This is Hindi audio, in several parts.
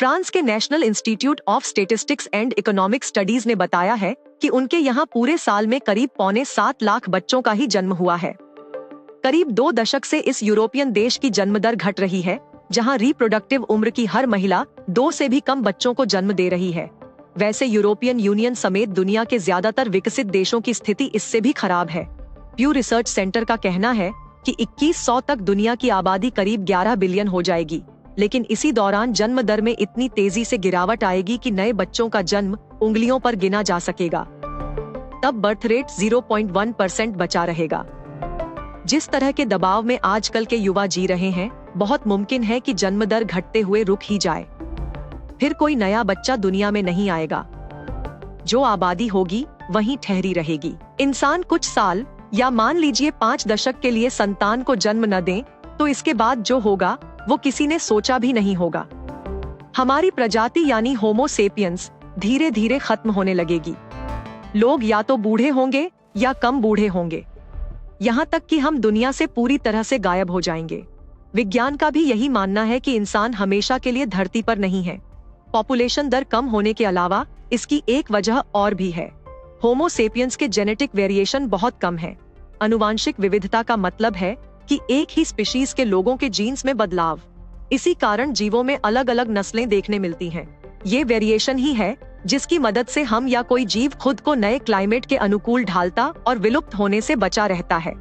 फ्रांस के national institute of statistics and economic studies ने बताया है कि उनके यहाँ पूरे साल में करीब 6.25 लाख बच्चों का ही जन्म हुआ है। करीब 2 दशक से इस यूरोपियन देश की जन्म दर घट रही है, जहाँ रिप्रोडक्टिव उम्र की हर महिला 2 से भी कम बच्चों को जन्म दे रही है। वैसे यूरोपियन यूनियन समेत दुनिया के ज्यादातर विकसित देशों की स्थिति इससे भी खराब है। प्यू रिसर्च सेंटर का कहना है कि 2100 तक दुनिया की आबादी करीब 11 बिलियन हो जाएगी, लेकिन इसी दौरान जन्म दर में इतनी तेजी से गिरावट आएगी कि नए बच्चों का जन्म उंगलियों पर गिना जा सकेगा। तब बर्थ रेट 0.1% बचा रहेगा। जिस तरह के दबाव में आजकल के युवा जी रहे हैं, बहुत मुमकिन है कि जन्म दर घटते हुए रुक ही जाए। फिर कोई नया बच्चा दुनिया में नहीं आएगा। जो आबादी होगी वहीं ठहरी रहेगी। इंसान कुछ साल या मान लीजिए 5 दशक के लिए संतान को जन्म न दें, तो इसके बाद जो होगा वो किसी ने सोचा भी नहीं होगा। हमारी प्रजाति यानी होमो सेपियंस धीरे धीरे खत्म होने लगेगी। लोग या तो बूढ़े होंगे या कम बूढ़े होंगे, यहाँ तक कि हम दुनिया से पूरी तरह से गायब हो जाएंगे। विज्ञान का भी यही मानना है कि इंसान हमेशा के लिए धरती पर नहीं है। पॉपुलेशन दर कम होने के अलावा इसकी एक वजह और भी है। होमो सेपियंस के जेनेटिक वेरिएशन बहुत कम है। आनुवांशिक विविधता का मतलब है कि एक ही स्पीशीज के लोगों के जीन्स में बदलाव। इसी कारण जीवों में अलग अलग नस्लें देखने मिलती हैं। ये वेरिएशन ही है जिसकी मदद से हम या कोई जीव खुद को नए क्लाइमेट के अनुकूल ढालता और विलुप्त होने से बचा रहता है।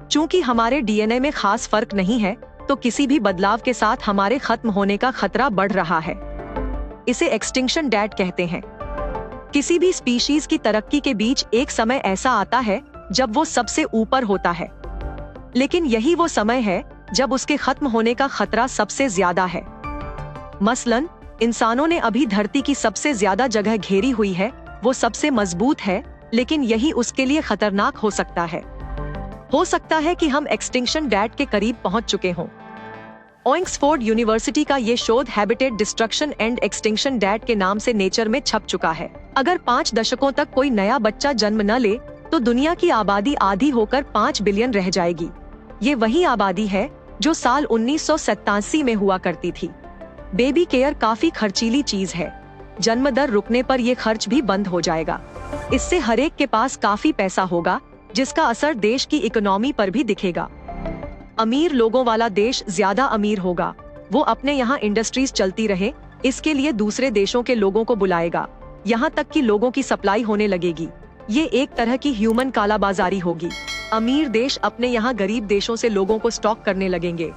चूंकि हमारे डीएनए में खास फर्क नहीं है, तो किसी भी बदलाव के साथ हमारे खत्म होने का खतरा बढ़ रहा है। इसे एक्सटिंक्शन डेट कहते हैं। किसी भी स्पीशीज की तरक्की के बीच एक समय ऐसा आता है जब वो सबसे ऊपर होता है, लेकिन यही वो समय है जब उसके खत्म होने का खतरा सबसे ज्यादा है। मसलन इंसानों ने अभी धरती की सबसे ज्यादा जगह घेरी हुई है, वो सबसे मजबूत है, लेकिन यही उसके लिए खतरनाक हो सकता है। हो सकता है कि हम एक्सटिंक्शन डेट के करीब पहुंच चुके हों। ऑक्सफोर्ड यूनिवर्सिटी का ये शोध habitat destruction and extinction debt के नाम से नेचर में छप चुका है। अगर 5 दशकों तक कोई नया बच्चा जन्म न ले, तो दुनिया की आबादी आधी होकर 5 बिलियन रह जाएगी। ये वही आबादी है जो साल 1987 में हुआ करती थी। बेबी केयर काफी खर्चीली चीज है। जन्म दर रुकने पर ये खर्च भी बंद हो जाएगा। इससे हरेक के पास काफी पैसा होगा, जिसका असर देश की इकोनॉमी पर भी दिखेगा। अमीर लोगों वाला देश ज्यादा अमीर होगा। वो अपने यहाँ इंडस्ट्रीज चलती रहे, इसके लिए दूसरे देशों के लोगों को बुलाएगा, यहाँ तक कि लोगों की सप्लाई होने लगेगी। ये एक तरह की ह्यूमन कालाबाजारी होगी। अमीर देश अपने यहाँ गरीब देशों से लोगों को स्टॉक करने लगेंगे।